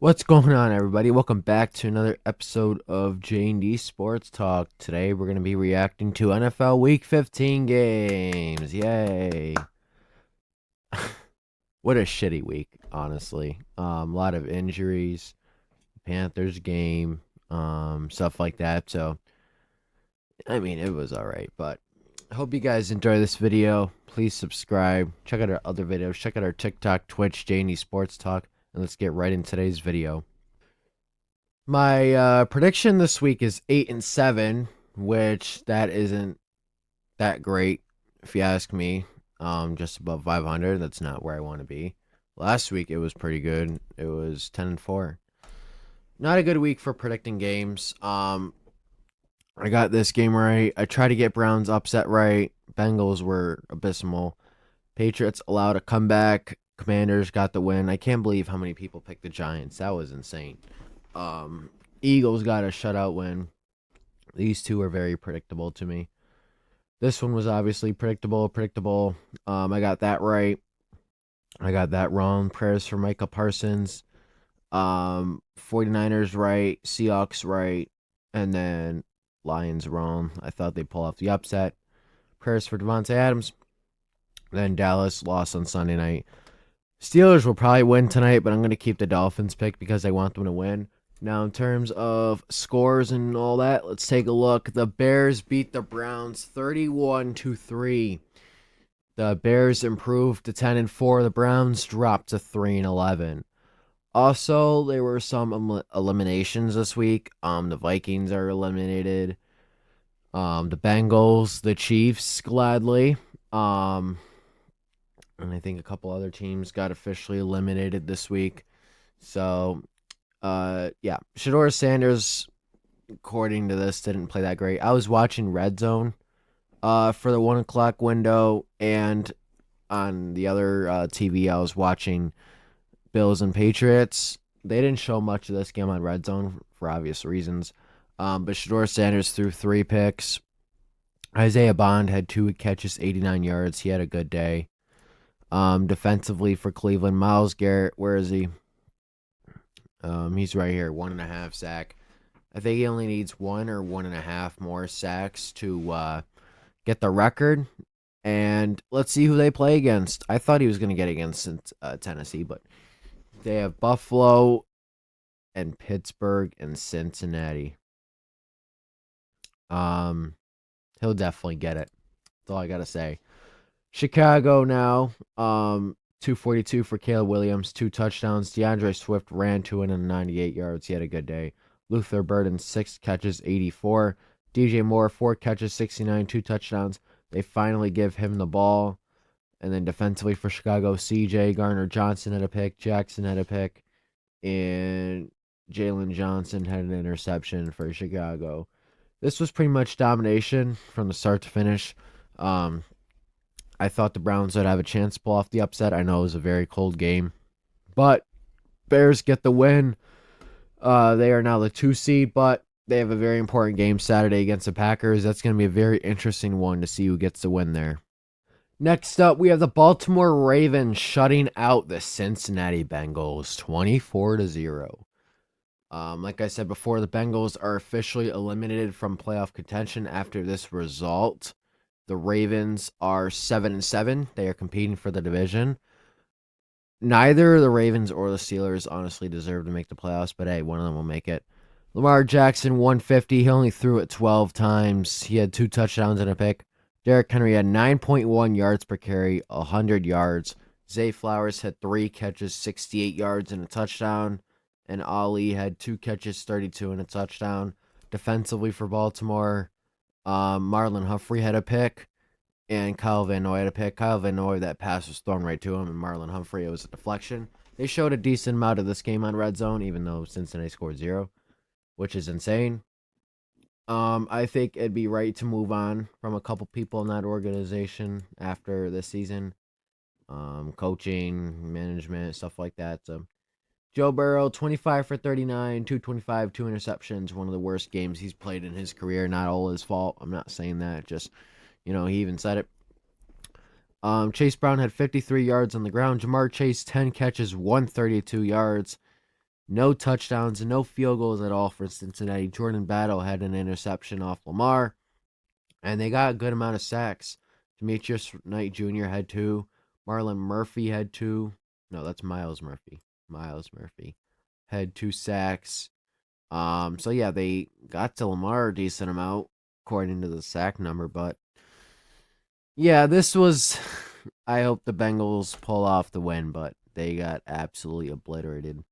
What's going on, everybody? Welcome back to another episode of J&D Sports Talk. Today, we're going to be reacting to NFL Week 15 games. Yay. What a shitty week, honestly. A lot of injuries, Panthers game, stuff like that. So, I mean, it was all right, but I hope you guys enjoy this video. Please subscribe. Check out our other videos. Check out our TikTok, Twitch, J&D Sports Talk, and let's get right in today's video. My prediction this week is 8-7, which that isn't that great, if you ask me. Just above 500. That's not where I want to be. Last week it was pretty good. It was 10-4. Not a good week for predicting games. I got this game right. I tried to get Browns upset right. Bengals were abysmal. Patriots allowed a comeback. Commanders got the win. I can't believe how many people picked the Giants. That was insane. Um, Eagles got a shutout win. These two are very predictable to me. This one was obviously predictable. I got that right. I got that wrong. Prayers for Micah Parsons. 49ers right. Seahawks right. And then Lions wrong. I thought they'd pull off the upset. Prayers for Devontae Adams. Then Dallas lost on Sunday night. Steelers will probably win tonight, but I'm going to keep the Dolphins pick because I want them to win. Now, in terms of scores and all that, let's take a look. The Bears beat the Browns 31-3. The Bears improved to 10-4. The Browns dropped to 3-11. Also, there were some eliminations this week. The Vikings are eliminated. The Bengals, the Chiefs, gladly. And I think a couple other teams got officially eliminated this week. So, yeah, Shador Sanders, according to this, didn't play that great. I was watching Red Zone, for the 1 o'clock window, and on the other TV, I was watching Bills and Patriots. They didn't show much of this game on Red Zone for obvious reasons. But Shador Sanders threw 3 picks. Isaiah Bond had 2 catches, 89 yards. He had a good day. Defensively for Cleveland, Myles Garrett, where is he? He's right here, 1.5 sack. I think he only needs 1 or 1.5 more sacks to get the record. And let's see who they play against. I thought he was going to get against Tennessee, but they have Buffalo and Pittsburgh and Cincinnati. He'll definitely get it. That's all I gotta say. Chicago now. 242 for Caleb Williams, 2 touchdowns. DeAndre Swift ran 298 yards. He had a good day. Luther Burden, 6 catches, 84. DJ Moore, 4 catches, 69, 2 touchdowns. They finally give him the ball. And then defensively for Chicago, CJ Garner Johnson had a pick. Jackson had a pick. And Jalen Johnson had an interception for Chicago. This was pretty much domination from the start to finish. I thought the Browns would have a chance to pull off the upset. I know it was a very cold game, but Bears get the win. They are now the 2 seed, but they have a very important game Saturday against the Packers. That's going to be a very interesting one to see who gets the win there. Next up, we have the Baltimore Ravens shutting out the Cincinnati Bengals 24-0. Like I said before, the Bengals are officially eliminated from playoff contention after this result. The Ravens are 7-7. They are competing for the division. Neither the Ravens or the Steelers honestly deserve to make the playoffs, but hey, one of them will make it. Lamar Jackson, 150. He only threw it 12 times. He had 2 touchdowns and a pick. Derrick Henry had 9.1 yards per carry, 100 yards. Zay Flowers had 3 catches, 68 yards and a touchdown. And Ali had 2 catches, 32 and a touchdown. Defensively for Baltimore, Marlon Humphrey had a pick, and Kyle Van Noy had a pick. Kyle Van Noy, that pass was thrown right to him, and Marlon Humphrey, it was a deflection. They showed a decent amount of this game on Red Zone, even though Cincinnati scored 0, which is insane. I think it'd be right to move on from a couple people in that organization after this season. Coaching, management, stuff like that. So Joe Burrow, 25 for 39, 225, 2 interceptions. One of the worst games he's played in his career. Not all his fault. I'm not saying that. Just, he even said it. Chase Brown had 53 yards on the ground. Jamar Chase, 10 catches, 132 yards. No touchdowns and no field goals at all for Cincinnati. Jordan Battle had an interception off Lamar, and they got a good amount of sacks. Demetrius Knight Jr. had 2. Marlon Murphy had 2. No, that's Miles Murphy. Miles Murphy had 2 sacks. So yeah, they got to Lamar a decent amount according to the sack number, but yeah, this was. I hope the Bengals pull off the win, but they got absolutely obliterated.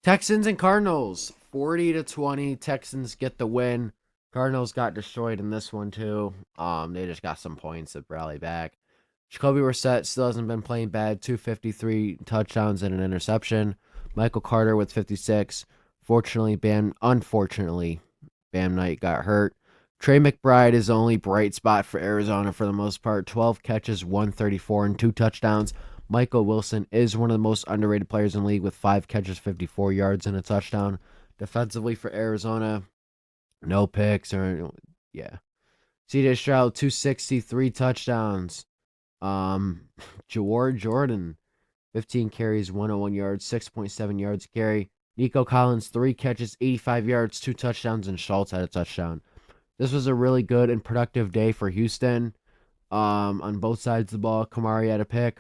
Texans and Cardinals, 40-20. Texans get the win. Cardinals got destroyed in this one too. They just got some points to rally back. Jacoby Brissett still hasn't been playing bad. 253 touchdowns and an interception. Michael Carter with 56. Unfortunately, Bam Knight got hurt. Trey McBride is the only bright spot for Arizona for the most part. 12 catches, 134, and 2 touchdowns. Michael Wilson is one of the most underrated players in the league with 5 catches, 54 yards, and a touchdown. Defensively for Arizona, no picks or yeah. CJ Stroud, 263 touchdowns. Jordan, 15 carries, 101 yards, 6.7 yards a carry. Nico Collins, 3 catches, 85 yards, 2 touchdowns, and Schultz had a touchdown. This was a really good and productive day for Houston. On both sides of the ball, Kamari had a pick.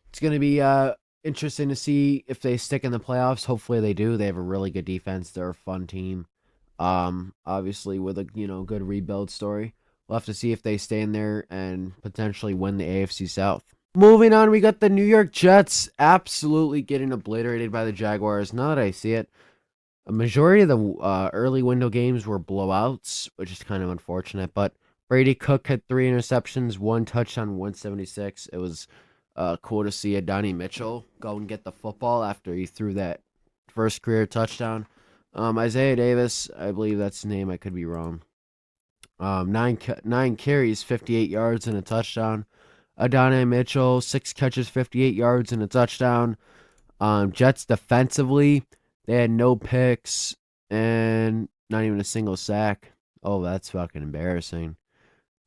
It's going to be interesting to see if they stick in the playoffs. Hopefully they do. They have a really good defense. They're a fun team. Obviously with a good rebuild story. We'll have to see if they stay in there and potentially win the AFC South. Moving on, we got the New York Jets absolutely getting obliterated by the Jaguars. Now that I see it, a majority of the early window games were blowouts, which is kind of unfortunate. But Brady Cook had 3 interceptions, 1 touchdown, 176. It was cool to see Adonai Mitchell go and get the football after he threw that first career touchdown. Isaiah Davis, I believe that's his name. I could be wrong. Nine carries, 58 yards, and a touchdown. Adonai Mitchell, 6 catches, 58 yards, and a touchdown. Jets defensively, they had no picks and not even a single sack. Oh, that's fucking embarrassing.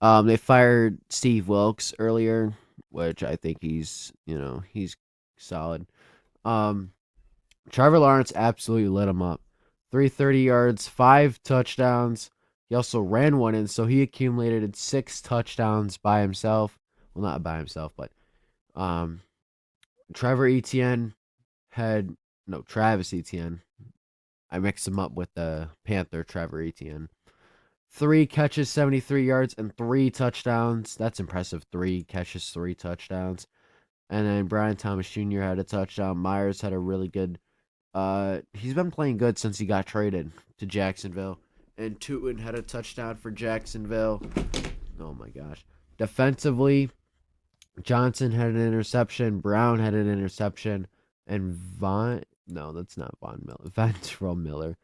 They fired Steve Wilkes earlier, which I think he's solid. Trevor Lawrence absolutely lit him up. 330 yards, 5 touchdowns. He also ran one in, so he accumulated 6 touchdowns by himself. Well, not by himself, but Trevor Etienne had no Travis Etienne. I mixed him up with the Panther Trevor Etienne. 3 catches, 73 yards, and 3 touchdowns. That's impressive. 3 catches, 3 touchdowns. And then Brian Thomas Jr. had a touchdown. Myers had a really good. He's been playing good since he got traded to Jacksonville. And Tootin had a touchdown for Jacksonville. Oh my gosh. Defensively, Johnson had an interception. Brown had an interception. And that's not Von Miller. Ventrell Miller.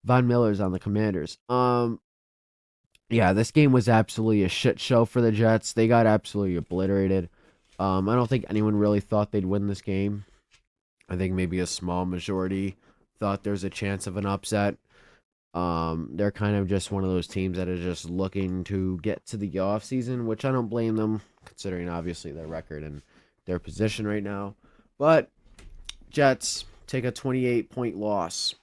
Von Miller's on the Commanders. Yeah, this game was absolutely a shit show for the Jets. They got absolutely obliterated. I don't think anyone really thought they'd win this game. I think maybe a small majority thought there's a chance of an upset. They're kind of just one of those teams that are just looking to get to the off season, which I don't blame them, considering obviously their record and their position right now. But Jets take a 28-point loss.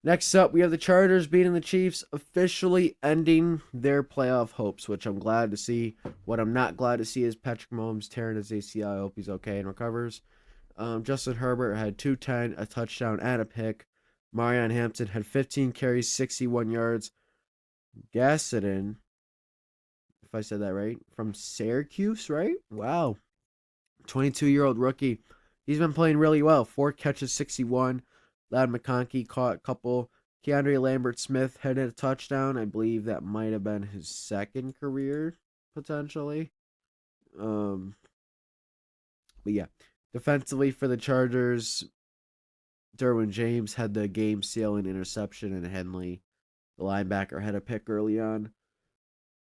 Next up, we have the Chargers beating the Chiefs, officially ending their playoff hopes, which I'm glad to see. What I'm not glad to see is Patrick Mahomes tearing his ACL. I hope he's okay and recovers. Justin Herbert had 210, a touchdown, and a pick. Marion Hampton had 15 carries, 61 yards. Gassidon, if I said that right, from Syracuse, right? Wow. 22-year-old rookie. He's been playing really well. 4 catches, 61. Ladd McConkey caught a couple. Keandre Lambert-Smith had a touchdown. I believe that might have been his second career, potentially. But yeah. Defensively for the Chargers, Derwin James had the game-sealing interception, and Henley, the linebacker, had a pick early on.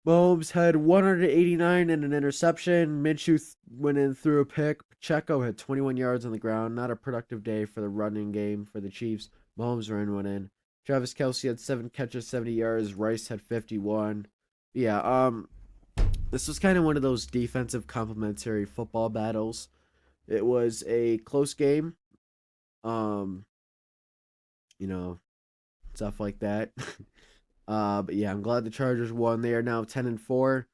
Mahomes had 189 and an interception. Minshew went in through a pick. Pacheco had 21 yards on the ground. Not a productive day for the running game for the Chiefs. Mahomes ran one in. Travis Kelce had 7 catches, 70 yards. Rice had 51. Yeah, this was kind of one of those defensive complementary football battles. It was a close game. Um, you know, stuff like that. But yeah, I'm glad the Chargers won. They are now 10-4.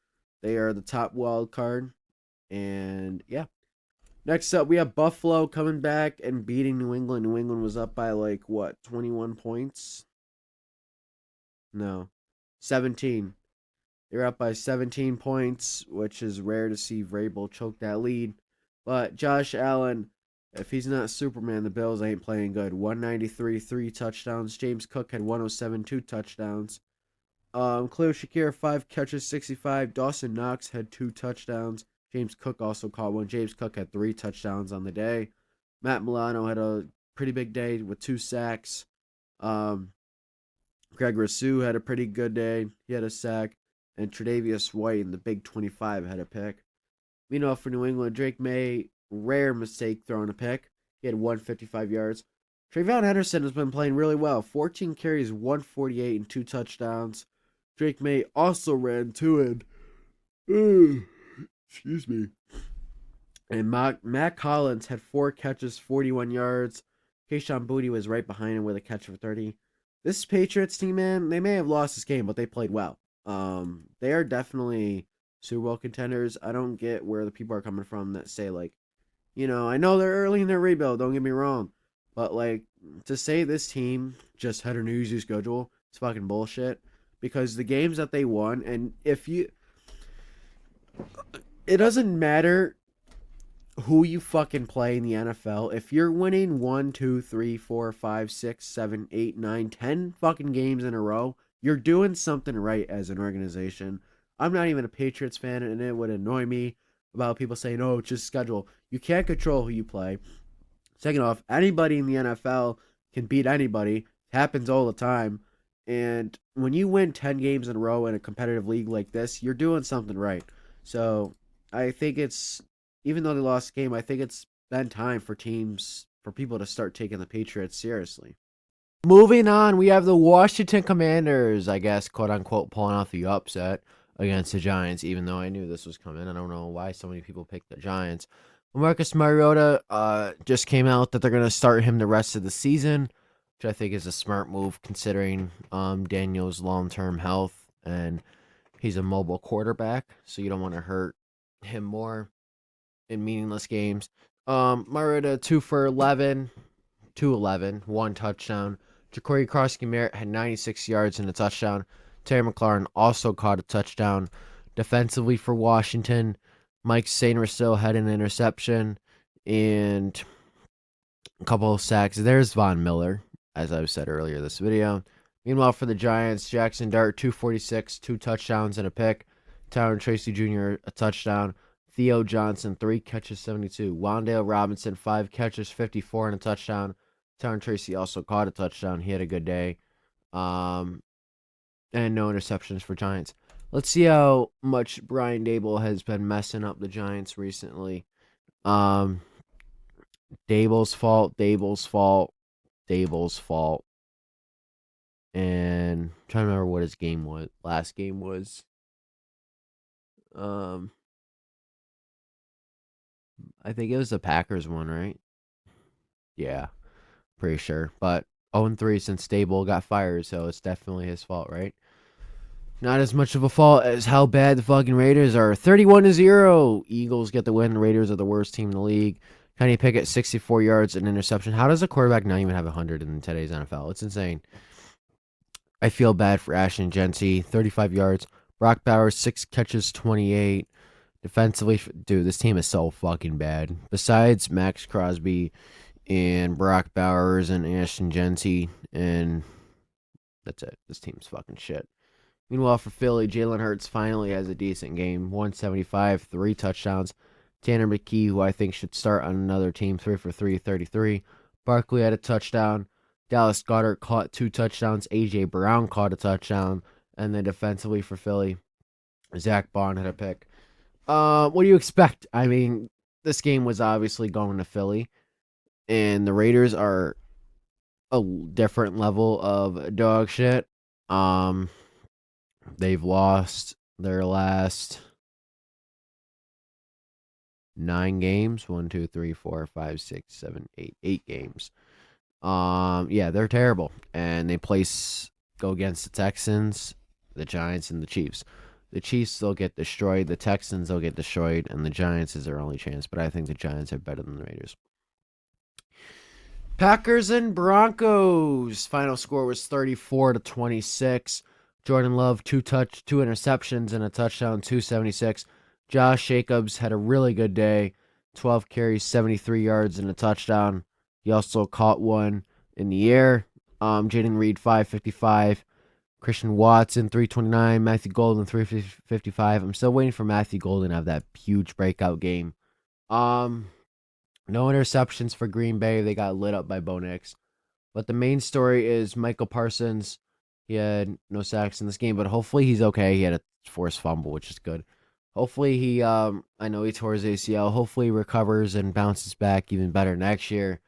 They are the top wild card. And yeah. Next up, we have Buffalo coming back and beating New England. New England was up by like what, 21 points? No, 17. They're up by 17 points, which is rare to see Vrabel choke that lead. But Josh Allen, if he's not Superman, the Bills ain't playing good. 193, 3 touchdowns. James Cook had 107, 2 touchdowns. Khalil Shakir, 5 catches, 65. Dawson Knox had 2 touchdowns. James Cook also caught one. James Cook had 3 touchdowns on the day. Matt Milano had a pretty big day with 2 sacks. Um, Greg Rousseau had a pretty good day. He had a sack. And Tre'Davious White in the Big 25 had a pick. Meanwhile, for New England, Drake May, rare mistake throwing a pick. He had 155 yards. Trayvon Henderson has been playing really well. 14 carries, 148, and 2 touchdowns. Drake May also ran 2 and excuse me. And Matt Collins had 4 catches, 41 yards. Keyshawn Booty was right behind him with a catch for 30. This Patriots team, man, they may have lost this game, but they played well. They are definitely Super Bowl contenders. I don't get where the people are coming from that say like, I know they're early in their rebuild. Don't get me wrong, but like to say this team just had an easy schedule, it's fucking bullshit. Because the games that they won, and it doesn't matter who you fucking play in the NFL. If you're winning 1, 2, 3, 4, 5, 6, 7, 8, 9, 10 fucking games in a row, you're doing something right as an organization. I'm not even a Patriots fan, and it would annoy me about people saying, "Oh, it's just schedule." You can't control who you play. Second off, anybody in the NFL can beat anybody. It happens all the time. And when you win 10 games in a row in a competitive league like this, you're doing something right. So I think even though they lost the game, I think it's been time for people to start taking the Patriots seriously. Moving on, we have the Washington Commanders, I guess, quote unquote, pulling off the upset against the Giants, even though I knew this was coming. I don't know why so many people picked the Giants. Marcus Mariota just came out that they're going to start him the rest of the season, which I think is a smart move considering Daniel's long term health. And he's a mobile quarterback, so you don't want to hurt him more in meaningless games. Mariota, 2 for 11, 211, 1 touchdown. Ja'Cory Cross-Merritt had 96 yards and a touchdown. Terry McLaurin also caught a touchdown. Defensively for Washington, Mike Sainristil had an interception and a couple of sacks. There's Von Miller, as I've said earlier this video. Meanwhile, for the Giants, Jackson Dart, 246, 2 touchdowns and a pick. Tyron Tracy Jr., a touchdown. Theo Johnson, 3 catches, 72. Wan'Dale Robinson, 5 catches, 54 and a touchdown. Tyron Tracy also caught a touchdown. He had a good day. And no interceptions for Giants. Let's see how much Brian Dable has been messing up the Giants recently. Dable's fault, Dable's fault, Dable's fault. And I'm trying to remember what his game was. Last game was. I think it was the Packers one, right? Yeah, pretty sure. But 0-3 since Dable got fired, so it's definitely his fault, right? Not as much of a fault as how bad the fucking Raiders are. 31-0. Eagles get the win. Raiders are the worst team in the league. Kenny Pickett, 64 yards and interception. How does a quarterback not even have 100 in today's NFL? It's insane. I feel bad for Ashton Genty, 35 yards. Brock Bowers, 6 catches, 28. Defensively, dude, this team is so fucking bad. Besides Max Crosby and Brock Bowers and Ashton Genty, and that's it. This team's fucking shit. Meanwhile, for Philly, Jalen Hurts finally has a decent game. 175, 3 touchdowns. Tanner McKee, who I think should start on another team, 3 for 3, 33. Barkley had a touchdown. Dallas Goedert caught 2 touchdowns. A.J. Brown caught a touchdown. And then defensively for Philly, Zach Bond had a pick. What do you expect? I mean, this game was obviously going to Philly. And the Raiders are a different level of dog shit. They've lost their last 9 games. 1, 2, 3, 4, 5, 6, 7, 8 games. Yeah, they're terrible, and they go against the Texans, the Giants, and the Chiefs. The Chiefs they'll get destroyed. The Texans they'll get destroyed, and the Giants is their only chance. But I think the Giants are better than the Raiders. Packers and Broncos. Final score was 34-26. Jordan Love two interceptions and a touchdown, 276. Josh Jacobs had a really good day. 12 carries, 73 yards and a touchdown. He also caught one in the air. Jaden Reed 555. Christian Watson 329. Matthew Golden 355. I'm still waiting for Matthew Golden to have that huge breakout game. No interceptions for Green Bay. They got lit up by Bo Nix. But the main story is Michael Parsons. He had no sacks in this game, but hopefully he's okay. He had a forced fumble, which is good. Hopefully I know he tore his ACL. Hopefully he recovers and bounces back even better next year.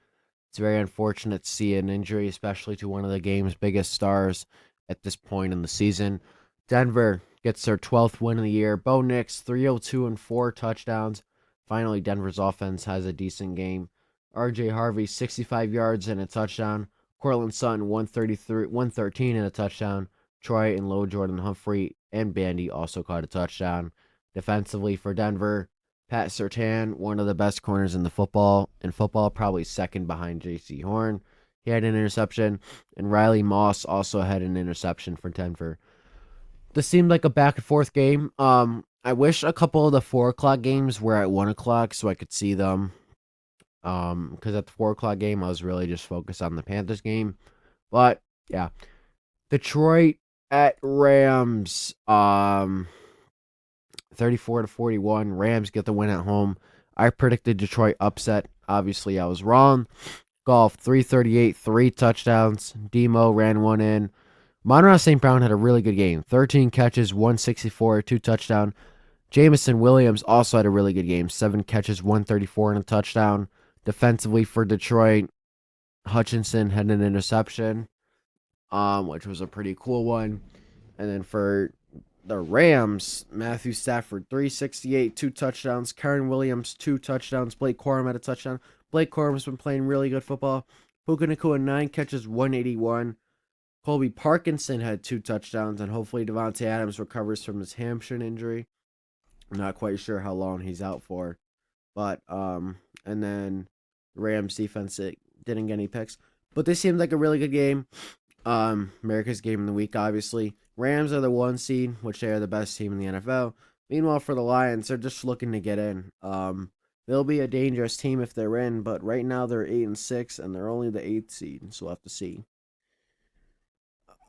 It's very unfortunate to see an injury, especially to one of the game's biggest stars at this point in the season. Denver gets their 12th win of the year. Bo Nix, 302 and 4 touchdowns. Finally, Denver's offense has a decent game. RJ Harvey, 65 yards and a touchdown. Cortland Sutton, 113 and a touchdown. Troy and Low Jordan Humphrey and Bandy also caught a touchdown. Defensively for Denver, Pat Surtain, one of the best corners in football, probably second behind J.C. Horn. He had an interception, and Riley Moss also had an interception for Denver. This seemed like a back and forth game. I wish a couple of the 4 o'clock games were at 1 o'clock so I could see them. Because at the 4 o'clock game, I was really just focused on the Panthers game. But yeah, Detroit at Rams. 34-41. Rams get the win at home. I predicted Detroit upset. Obviously, I was wrong. Golf 338, 3 touchdowns. Demo ran one in. Monroe St. Brown had a really good game. 13 catches, 164, 2 touchdown. Jamison Williams also had a really good game. 7 catches, 134 and a touchdown. Defensively for Detroit, Hutchinson had an interception, which was a pretty cool one. And then for the Rams, Matthew Stafford, 368, 2 touchdowns. Karen Williams, 2 touchdowns. Blake Corum had a touchdown. Blake Corum's been playing really good football. Puka Nacua, 9 catches, 181. Colby Parkinson had 2 touchdowns, and hopefully Devontae Adams recovers from his hamstring injury. I'm not quite sure how long he's out for. But, and then Rams defense didn't get any picks. But this seemed like a really good game. America's game of the week, obviously. Rams are the 1 seed, which they are the best team in the NFL. Meanwhile, for the Lions, they're just looking to get in. They'll be a dangerous team if they're in, but right now they're 8-6, and they're only the 8th seed, so we'll have to see.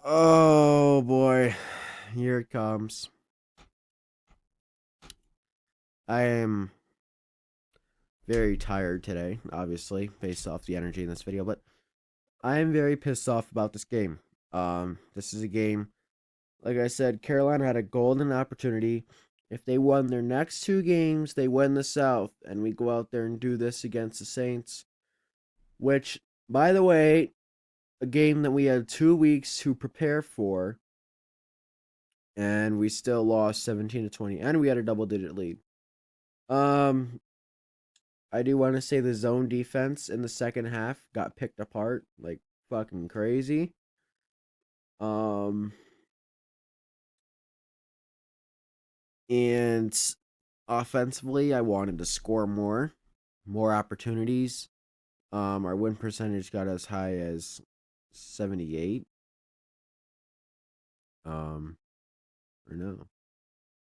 Oh boy, here it comes. I am very tired today, obviously, based off the energy in this video, but I am very pissed off about this game. This is a game, like I said, Carolina had a golden opportunity. If they won their next 2 games, they win the South, and we go out there and do this against the Saints, which, by the way, a game that we had 2 weeks to prepare for, and we still lost 17-20, and we had a double-digit lead. I do want to say the zone defense in the second half got picked apart like fucking crazy. And offensively, I wanted to score more opportunities. Our win percentage got as high as 78. Or no,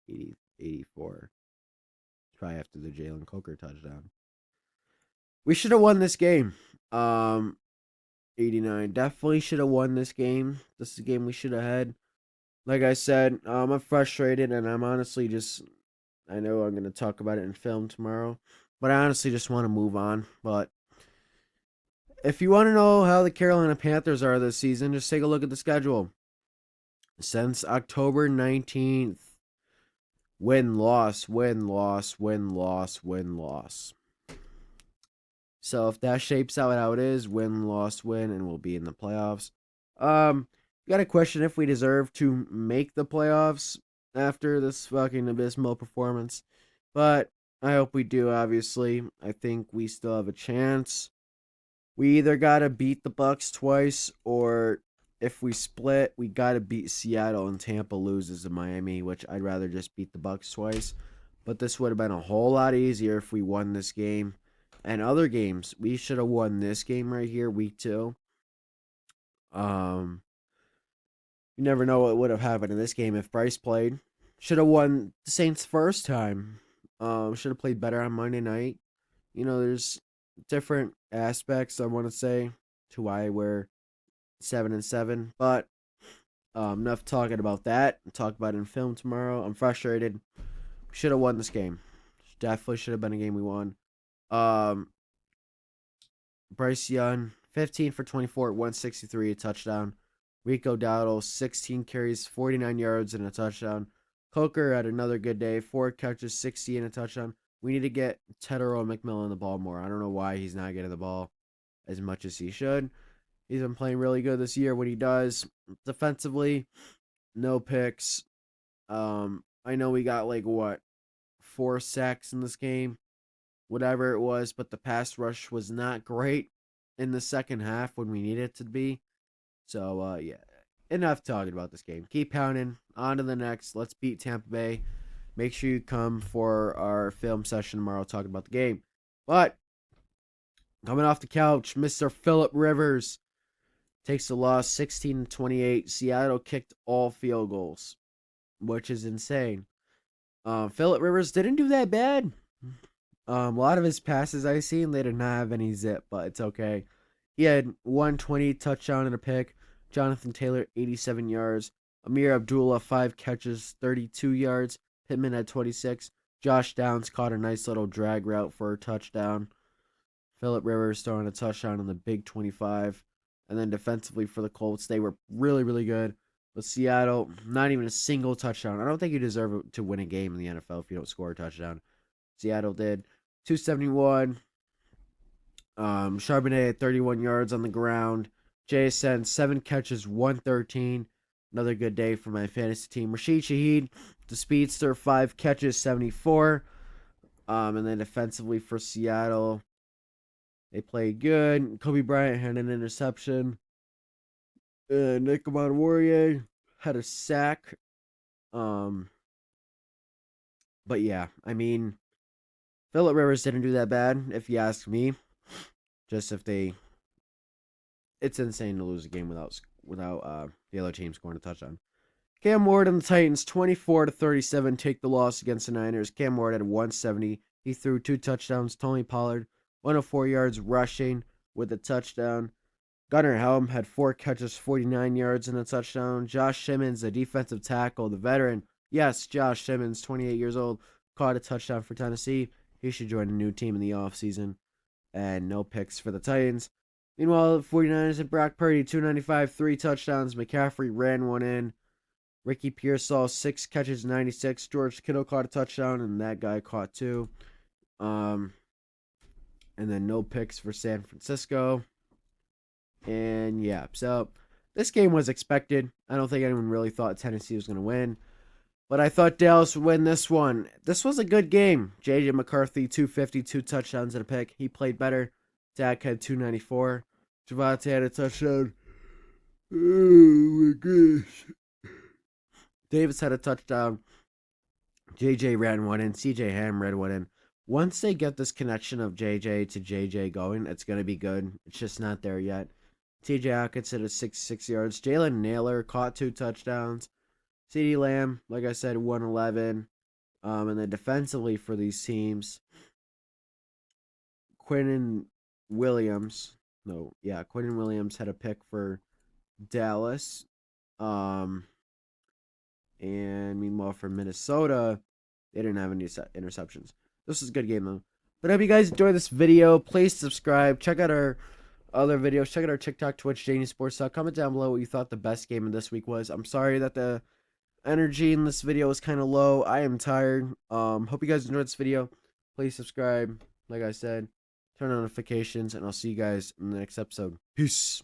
80, 84. Probably after the Jalen Coker touchdown. We should have won this game. 89. Definitely should have won this game. This is a game we should have had. Like I said, I'm frustrated, and I'm honestly just, I know I'm going to talk about it in film tomorrow, but I honestly just want to move on. But if you want to know how the Carolina Panthers are this season, just take a look at the schedule. Since October 19th, win, loss, win, loss, win, loss, win, loss. So if that shapes out how it is, win, loss, win, and we'll be in the playoffs. Got a question if we deserve to make the playoffs after this fucking abysmal performance. But I hope we do, obviously. I think we still have a chance. We either gotta beat the Bucks twice, or if we split, we gotta beat Seattle and Tampa loses to Miami, which I'd rather just beat the Bucks twice. But this would have been a whole lot easier if we won this game. And other games, we should have won this game right here, week 2. Um, you never know what would have happened in this game if Bryce played. Should have won the Saints first time. Should have played better on Monday night. There's different aspects I want to say to why we're 7-7, but enough talking about that. I'll talk about it in film tomorrow. I'm frustrated. We should have won this game. Definitely should have been a game we won. Um, Bryce Young, 15 for 24 at 163, a touchdown. Rico Dowdle, 16 carries, 49 yards, and a touchdown. Coker had another good day, 4 catches, 60, and a touchdown. We need to get Tedero McMillan the ball more. I don't know why he's not getting the ball as much as he should. He's been playing really good this year when he does. Defensively, no picks. I know we got 4 sacks in this game, whatever it was, but the pass rush was not great in the second half when we needed it to be. So, yeah, enough talking about this game. Keep pounding. On to the next. Let's beat Tampa Bay. Make sure you come for our film session tomorrow talking about the game. But, coming off the couch, Mr. Phillip Rivers takes the loss 16-28. Seattle kicked all field goals, which is insane. Phillip Rivers didn't do that bad. A lot of his passes I seen, they did not have any zip, but it's okay. He had 120 touchdown and a pick. Jonathan Taylor, 87 yards. Amir Abdullah, 5 catches, 32 yards. Pittman had 26. Josh Downs caught a nice little drag route for a touchdown. Phillip Rivers throwing a touchdown on the big 25. And then defensively for the Colts, they were really, really good. But Seattle, not even a single touchdown. I don't think you deserve to win a game in the NFL if you don't score a touchdown. Seattle did. 271. Charbonnet had 31 yards on the ground. JSN, 7 catches, 113. Another good day for my fantasy team. Rashid Shaheed, the speedster, 5 catches, 74. And then defensively for Seattle, they played good. Kobe Bryant had an interception. Nick Warrior had a sack. But yeah, I mean, Phillip Rivers didn't do that bad, if you ask me. Just it's insane to lose a game without the other team scoring a touchdown. Cam Ward and the Titans, 24-37, take the loss against the Niners. Cam Ward had 170. He threw 2 touchdowns. Tony Pollard, 104 yards rushing with a touchdown. Gunnar Helm had 4 catches, 49 yards, and a touchdown. Josh Simmons, the defensive tackle, the veteran. Yes, Josh Simmons, 28 years old, caught a touchdown for Tennessee. He should join a new team in the offseason. And no picks for the Titans. Meanwhile, the 49ers had Brock Purdy, 295, 3 touchdowns. McCaffrey ran one in. Ricky Pearsall, 6 catches, 96. George Kittle caught a touchdown, and that guy caught 2. And then no picks for San Francisco. And yeah, so this game was expected. I don't think anyone really thought Tennessee was going to win. But I thought Dallas would win this one. This was a good game. J.J. McCarthy, 250, 2 touchdowns and a pick. He played better. Dak had 294. Javante had a touchdown. Oh my gosh. Davis had a touchdown. J.J. ran one in. C.J. Ham ran one in. Once they get this connection of J.J. to J.J. going, it's going to be good. It's just not there yet. T.J. Hockenson had 66 yards. Jalen Naylor caught 2 touchdowns. CeeDee Lamb, like I said, 111. And then defensively for these teams, Quinnen Williams had a pick for Dallas. And meanwhile for Minnesota, they didn't have any interceptions. This is a good game though. But I hope you guys enjoyed this video. Please subscribe. Check out our other videos. Check out our TikTok, Twitch, Janie Sports Talk. Comment down below what you thought the best game of this week was. I'm sorry that the energy in this video is kind of low. I am tired. Hope you guys enjoyed this video. Please subscribe. Like I said, turn on notifications, and I'll see you guys in the next episode. Peace.